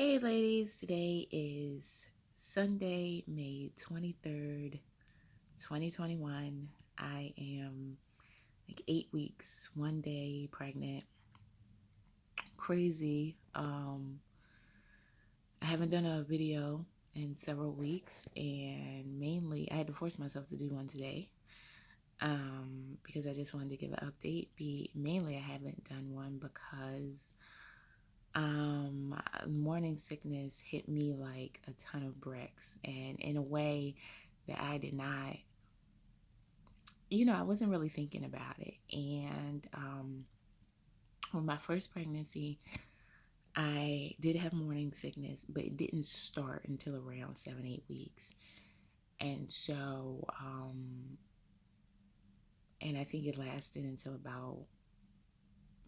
Hey ladies, today is Sunday, May 23rd, 2021. I am like 8 weeks, 1 day pregnant. Crazy. I haven't done a video in several weeks, and mainly I had to force myself to do one today. Because I just wanted to give an update. Mainly I haven't done one because morning sickness hit me like a ton of bricks, and in a way that I did not, I wasn't really thinking about it. And with my first pregnancy, I did have morning sickness, but it didn't start until around 7, 8 weeks. And so, and I think it lasted until about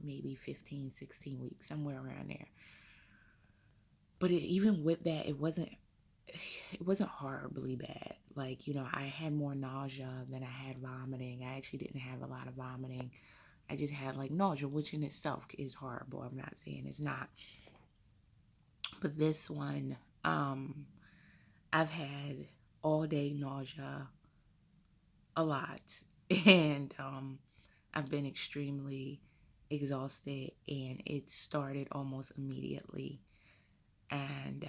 maybe 15, 16 weeks, somewhere around there. But even with that, it wasn't horribly bad. Like, I had more nausea than I had vomiting. I actually didn't have a lot of vomiting. I just had like nausea, which in itself is horrible. I'm not saying it's not. But this one, I've had all day nausea a lot. And I've been extremely exhausted, and it started almost immediately. And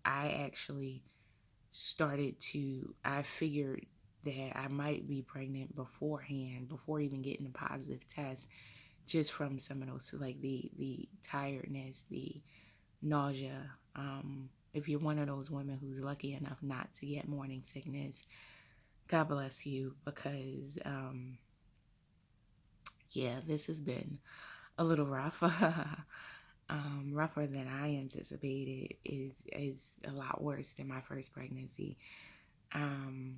I actually I figured that I might be pregnant beforehand, before even getting a positive test, just from some of those, like the tiredness, the nausea. If you're one of those women who's lucky enough not to get morning sickness, God bless you, because yeah, this has been a little rough. Rougher than I anticipated. Is a lot worse than my first pregnancy. Um,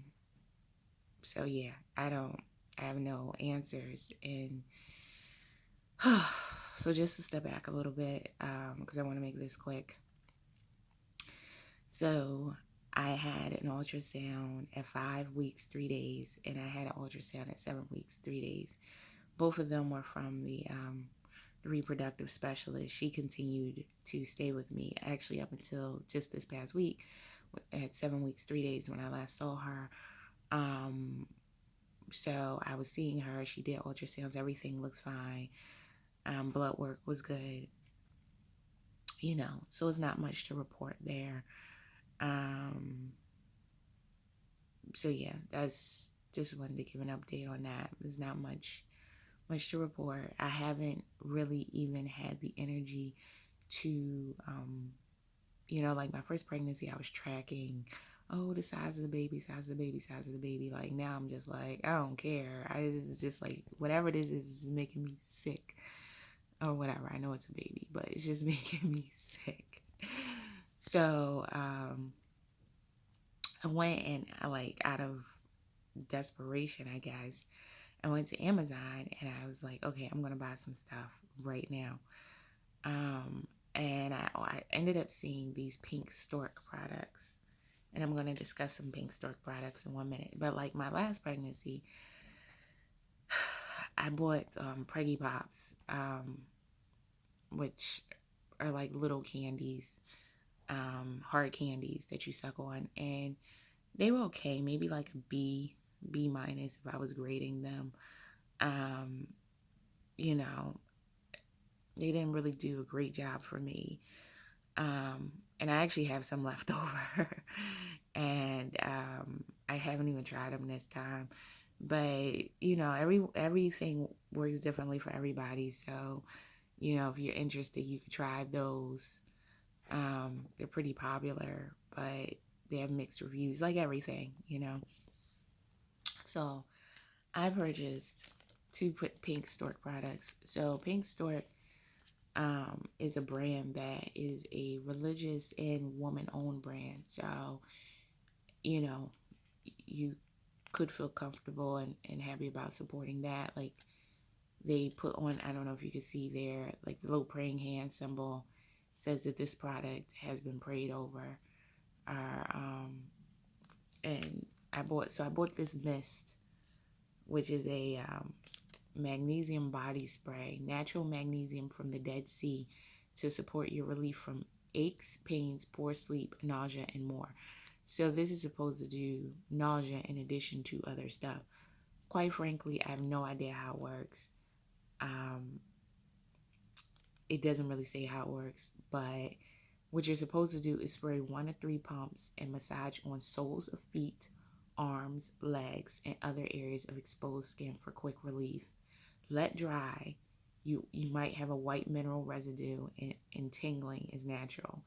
so yeah, I have no answers. And so just to step back a little bit, because I want to make this quick. So I had an ultrasound at 5 weeks, 3 days, and I had an ultrasound at 7 weeks, 3 days. Both of them were from the reproductive specialist. She continued to stay with me actually up until just this past week at 7 weeks, 3 days when I last saw her. So I was seeing her. She did ultrasounds. Everything looks fine. Blood work was good. So it's not much to report there. So yeah, that's just wanted to give an update on that. There's not much to report. I haven't really even had the energy to, like my first pregnancy, I was tracking, the size of the baby, size of the baby, size of the baby. Like now I'm just like, I don't care. It's just like, whatever it is making me sick or whatever. I know it's a baby, but it's just making me sick. So, I went and out of desperation, I guess, I went to Amazon and I was like, okay, I'm going to buy some stuff right now. And I ended up seeing these pink stork products. And I'm going to discuss some pink stork products in 1 minute. But like my last pregnancy, I bought Preggy Pops, which are like little candies, hard candies that you suck on. And they were okay, maybe like a B minus if I was grading them. You know, they didn't really do a great job for me. And I actually have some left over. And I haven't even tried them this time. But, everything works differently for everybody. So, if you're interested, you could try those. They're pretty popular, but they have mixed reviews, like everything. So I purchased two Pink Stork products. So Pink Stork is a brand that is a religious and woman-owned brand. So, you could feel comfortable and happy about supporting that. Like they put on, I don't know if you can see there, like the little praying hand symbol says that this product has been prayed over. And I bought this mist, which is a magnesium body spray, natural magnesium from the Dead Sea, to support your relief from aches, pains, poor sleep, nausea, and more. So this is supposed to do nausea in addition to other stuff. Quite frankly, I have no idea how it works. It doesn't really say how it works, but what you're supposed to do is spray 1 to 3 pumps and massage on soles of feet, arms, legs, and other areas of exposed skin for quick relief. Let dry. You might have a white mineral residue, and tingling is natural.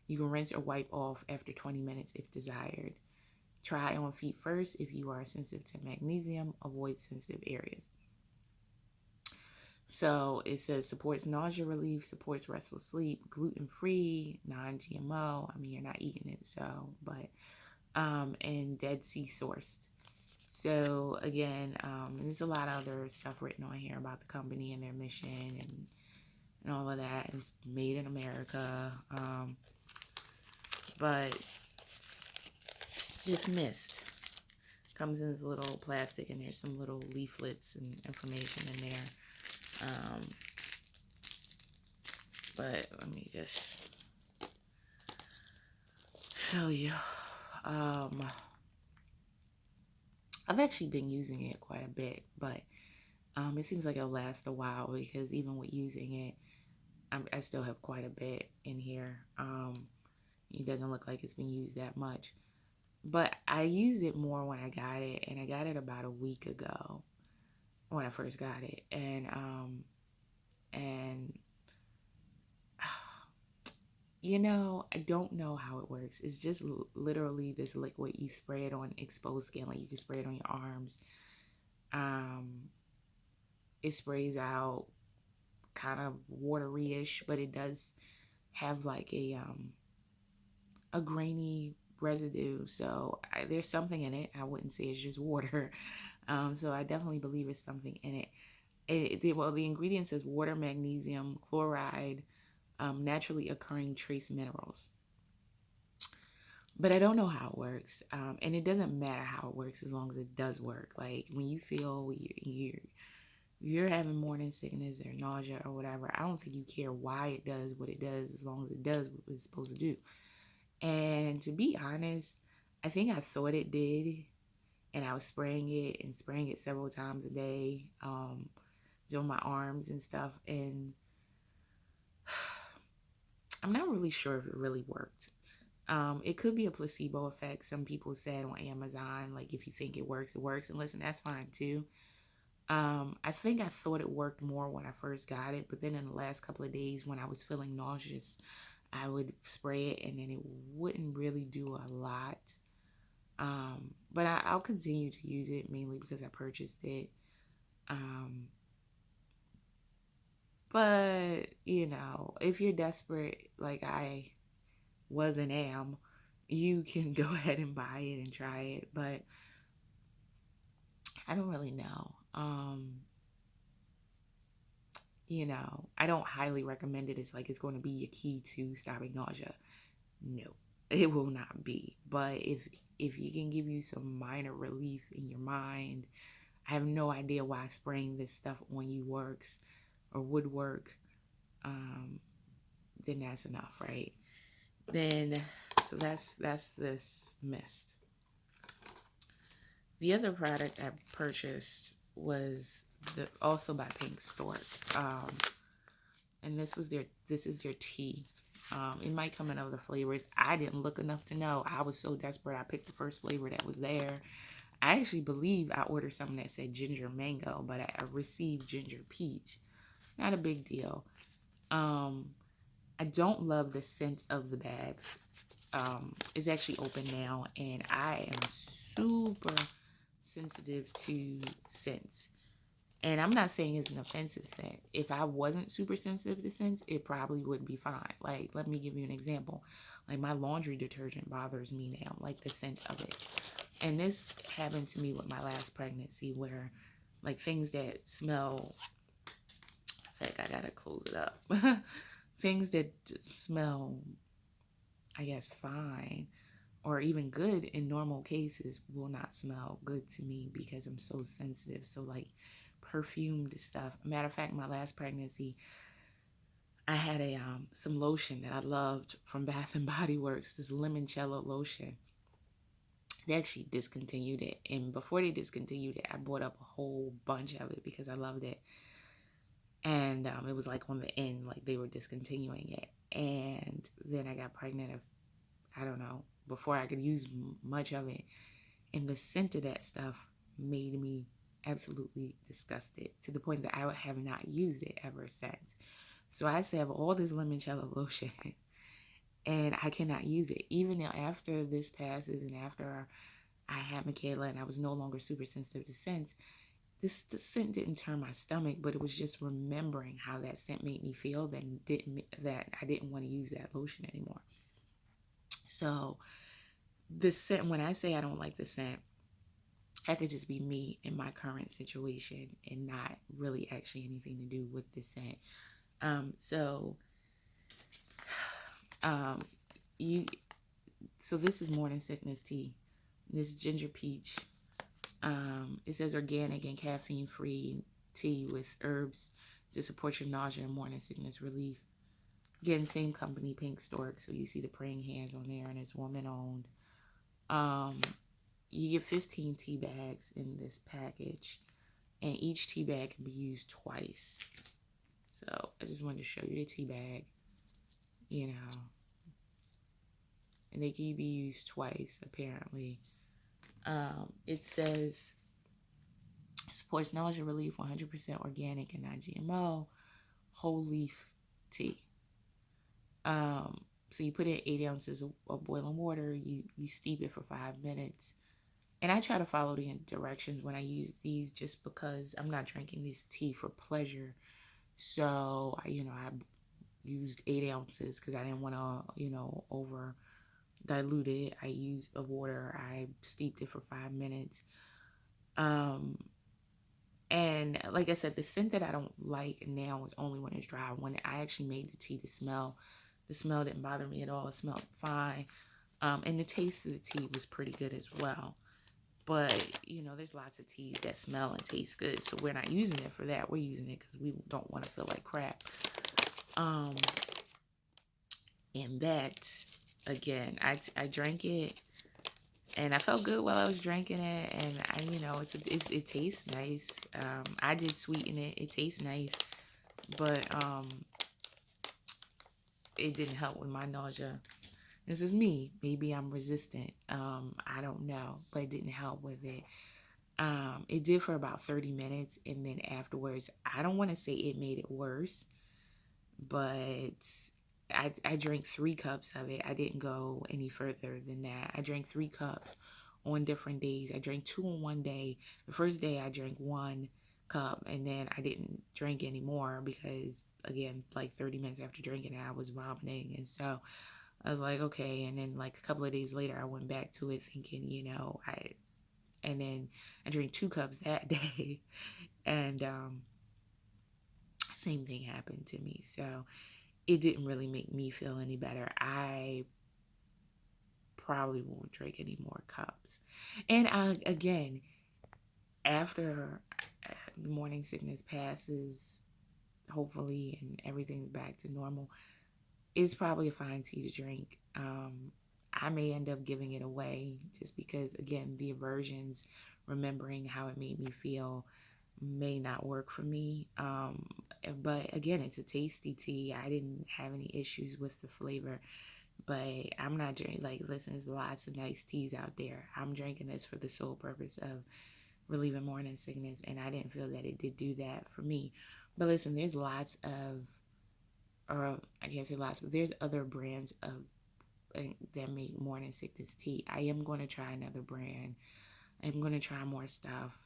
You can rinse or wipe off after 20 minutes if desired. Try on feet first if you are sensitive to magnesium. Avoid sensitive areas. So it says supports nausea relief, supports restful sleep, gluten-free, non-GMO. I mean, you're not eating it, so, but, and Dead Sea sourced. So again, there's a lot of other stuff written on here about the company and their mission and all of that. It's made in America. But this mist comes in this little plastic, and there's some little leaflets and information in there. But let me just show you. I've actually been using it quite a bit, but it seems like it'll last a while, because even with using it, I still have quite a bit in here. It doesn't look like it's been used that much, but I used it more when I got it, and I got it about a week ago when I first got it, and you know, I don't know how it works. It's just literally this liquid. You spray it on exposed skin, like you can spray it on your arms. It sprays out kind of watery-ish, but it does have like a grainy residue. So there's something in it. I wouldn't say it's just water. So I definitely believe it's something in it. The ingredient says water, magnesium, chloride, naturally occurring trace minerals. But I don't know how it works. And it doesn't matter how it works as long as it does work. Like when you feel you're having morning sickness or nausea or whatever, I don't think you care why it does what it does, as long as it does what it's supposed to do. And to be honest, I think I thought it did. And I was spraying it several times a day, on my arms and stuff. And I'm not really sure if it really worked. It could be a placebo effect. Some people said on Amazon, like, if you think it works, it works. And listen, that's fine too. I think I thought it worked more when I first got it, but then in the last couple of days when I was feeling nauseous, I would spray it and then it wouldn't really do a lot. But I'll continue to use it, mainly because I purchased it. But, you know, if you're desperate, like I was and am, you can go ahead and buy it and try it. But I don't really know. You know, I don't highly recommend it. It's like it's going to be your key to stopping nausea. No, it will not be. But if you can give you some minor relief in your mind, I have no idea why spraying this stuff on you works or would work. Then that's enough, right? Then, so that's this mist. The other product I purchased was also by Pink Stork, and this is their tea. It might come in other flavors. I didn't look enough to know. I was so desperate. I picked the first flavor that was there. I actually believe I ordered something that said ginger mango, but I received ginger peach. Not a big deal. I don't love the scent of the bags. It's actually open now, and I am super sensitive to scents. And I'm not saying it's an offensive scent. If I wasn't super sensitive to scents, it probably would be fine. Like, let me give you an example. Like, my laundry detergent bothers me now, like the scent of it. And this happened to me with my last pregnancy, where like things that smell, in fact, I gotta close it up. Things that smell, I guess, fine or even good in normal cases will not smell good to me because I'm so sensitive. So like perfumed stuff. Matter of fact, my last pregnancy, I had a some lotion that I loved from Bath and Body Works, this limoncello lotion. They actually discontinued it, and before they discontinued it, I bought up a whole bunch of it because I loved it. And it was like on the end, like they were discontinuing it. And then I got pregnant, I don't know, before I could use much of it. And the scent of that stuff made me absolutely disgusted, to the point that I have not used it ever since. So I still have all this limoncello lotion and I cannot use it. Even now, after this passes and after I had Michaela and I was no longer super sensitive to scents, the scent didn't turn my stomach, but it was just remembering how that scent made me feel that I didn't want to use that lotion anymore. So the scent, when I say I don't like the scent, that could just be me in my current situation and not really actually anything to do with the scent. So this is morning sickness tea. This ginger peach. It says organic and caffeine-free tea with herbs to support your nausea and morning sickness relief. Again, same company, Pink Stork. So you see the praying hands on there, and it's woman-owned. You get 15 tea bags in this package, and each tea bag can be used twice. So I just wanted to show you the tea bag, and they can be used twice, apparently. It says supports nausea relief, 100% organic and non-GMO, whole leaf tea. So you put in 8 ounces of boiling water, you steep it for 5 minutes. And I try to follow the directions when I use these, just because I'm not drinking this tea for pleasure. So, I used 8 ounces because I didn't want to, over dilute it. I used a water. I steeped it for 5 minutes. And like I said, the scent that I don't like now is only when it's dry. When I actually made the tea, the smell didn't bother me at all. It smelled fine. And the taste of the tea was pretty good as well. But, there's lots of teas that smell and taste good. So we're not using it for that. We're using it because we don't want to feel like crap. And that, again, I drank it. And I felt good while I was drinking it. And, it tastes nice. I did sweeten it. It tastes nice. But it didn't help with my nausea. This is me. Maybe I'm resistant. I don't know. But it didn't help with it. It did for about 30 minutes. And then afterwards, I don't want to say it made it worse. But I drank 3 cups of it. I didn't go any further than that. I drank 3 cups on different days. I drank 2 on one day. The first day I drank 1 cup, and then I didn't drink anymore because, again, like 30 minutes after drinking it, I was vomiting. And so I was like, okay. And then like a couple of days later, I went back to it thinking, and then I drank 2 cups that day. And same thing happened to me. So it didn't really make me feel any better. I probably won't drink any more cups. And again, after the morning sickness passes, hopefully, and everything's back to normal, it's probably a fine tea to drink. I may end up giving it away just because, again, the aversions, remembering how it made me feel, may not work for me. But again, it's a tasty tea. I didn't have any issues with the flavor. But I'm not drinking, listen, there's lots of nice teas out there. I'm drinking this for the sole purpose of relieving morning sickness, and I didn't feel that it did do that for me. But listen, there's lots of, or I can't say lots, but there's other brands that make morning sickness tea. I am going to try another brand. I'm going to try more stuff.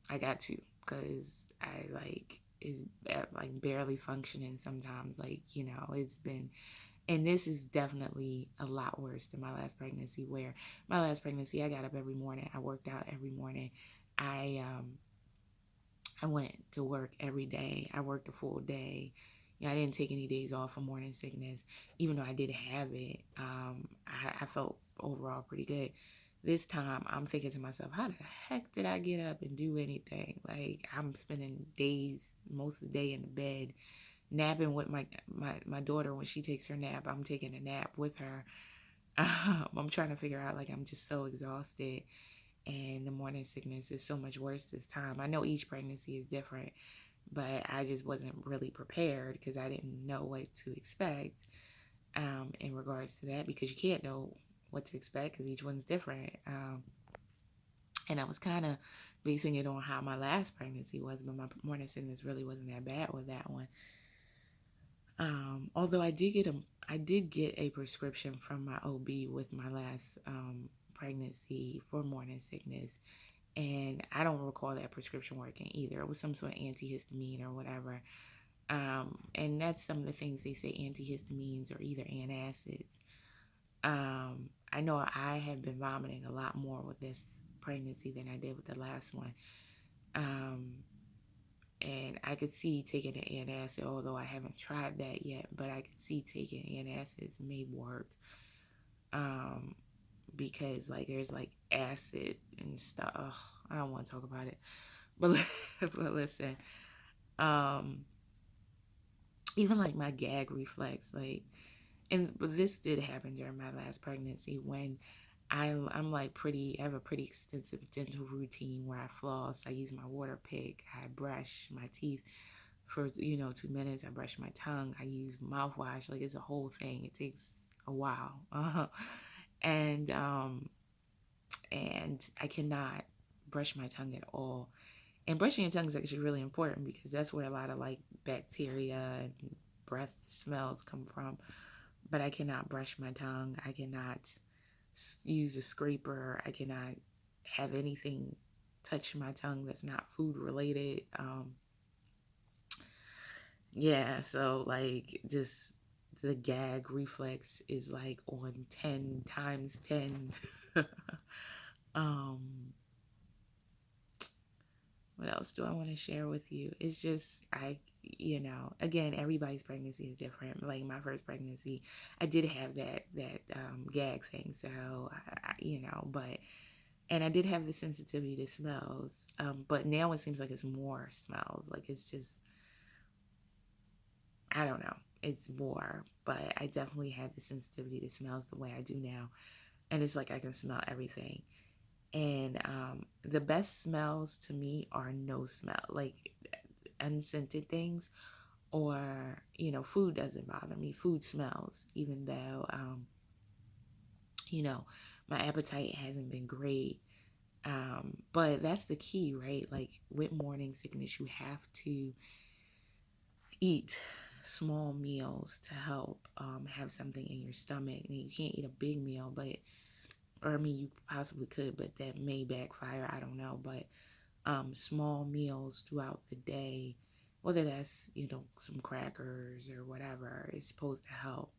I got to, because I is barely functioning sometimes. It's been, and this is definitely a lot worse than my last pregnancy, where my last pregnancy, I got up every morning. I worked out every morning. I went to work every day. I worked a full day. I didn't take any days off for morning sickness, even though I did have it. I felt overall pretty good. This time I'm thinking to myself, how the heck did I get up and do anything? Like, I'm spending days, most of the day in the bed, napping with my daughter. When she takes her nap, I'm taking a nap with her. I'm trying to figure out, like, I'm just so exhausted, and the morning sickness is so much worse this time. I know each pregnancy is different, but I just wasn't really prepared because I didn't know what to expect in regards to that, because you can't know what to expect because each one's different. And I was kind of basing it on how my last pregnancy was, but my morning sickness really wasn't that bad with that one. Although I did get a prescription from my OB with my last pregnancy for morning sickness, and I don't recall that prescription working either. It was some sort of antihistamine or whatever. And that's some of the things they say, antihistamines or either antacids. I know I have been vomiting a lot more with this pregnancy than I did with the last one. And I could see taking an antacid, although I haven't tried that yet, but I could see taking antacids may work. Because like there's like acid and stuff. Ugh, I don't want to talk about it. But but listen, even like my gag reflex, like, but this did happen during my last pregnancy when I'm like I have a pretty extensive dental routine where I floss, I use my water pick, I brush my teeth for 2 minutes, I brush my tongue, I use mouthwash, like it's a whole thing. It takes a while. And I cannot brush my tongue at all. And brushing your tongue is actually really important because that's where a lot of like bacteria and breath smells come from. But I cannot brush my tongue. I cannot use a scraper. I cannot have anything touch my tongue that's not food related. Yeah, so like just the gag reflex is like on 10 times 10. What else do I want to share with you? It's just, again, everybody's pregnancy is different. Like my first pregnancy, I did have that gag thing. So, and I did have the sensitivity to smells. But now it seems like it's more smells. Like it's just, I don't know. It's more, but I definitely had the sensitivity to smells the way I do now. And it's like I can smell everything. And the best smells to me are no smell, like unscented things, or, food doesn't bother me. Food smells, even though, my appetite hasn't been great. But that's the key, right? Like with morning sickness, you have to eat small meals to help have something in your stomach. And you can't eat a big meal, you possibly could, but that may backfire. I don't know. But small meals throughout the day, whether that's, some crackers or whatever, is supposed to help.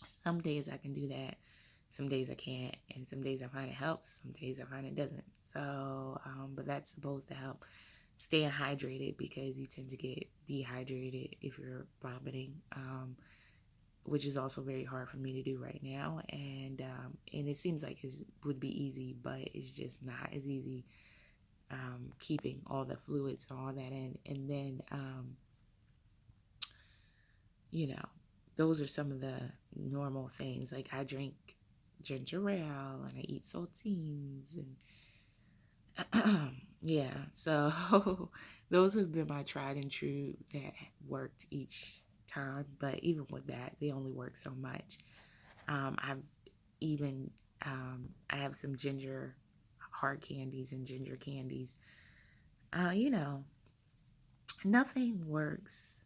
Some days I can do that. Some days I can't. And some days I find it helps. Some days I find it doesn't. So, but that's supposed to help staying hydrated, because you tend to get dehydrated if you're vomiting. Which is also very hard for me to do right now. And it seems like it would be easy, but it's just not as easy, keeping all the fluids and all that in. And then, those are some of the normal things. Like I drink ginger ale and I eat saltines and yeah. So those have been my tried and true that worked each time, but even with that, they only work so much. I have some ginger hard candies and ginger candies. Nothing works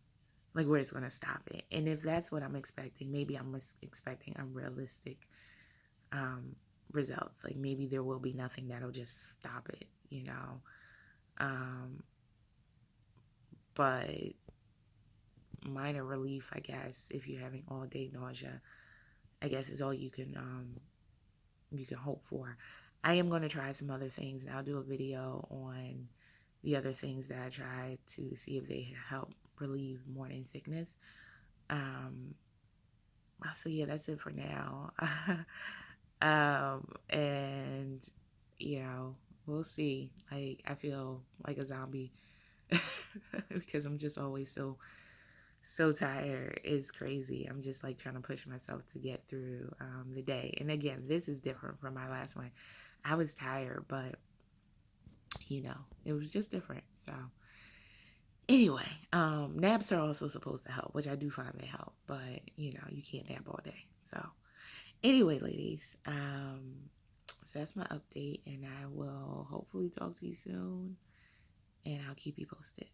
like where it's going to stop it. And if that's what I'm expecting, maybe I'm expecting unrealistic results. Like maybe there will be nothing that'll just stop it, but minor relief, I guess, if you're having all day nausea, I guess is all you can hope for. I am going to try some other things, and I'll do a video on the other things that I tried to see if they help relieve morning sickness. So yeah, that's it for now. And, you know, we'll see. Like, I feel like a zombie because I'm just always so tired. It's crazy. I'm just like trying to push myself to get through the day. And again, this is different from my last one. I was tired, but you know, it was just different. So anyway, naps are also supposed to help, which I do find they help, but you know, you can't nap all day. So anyway, ladies, so that's my update, and I will hopefully talk to you soon, and I'll keep you posted.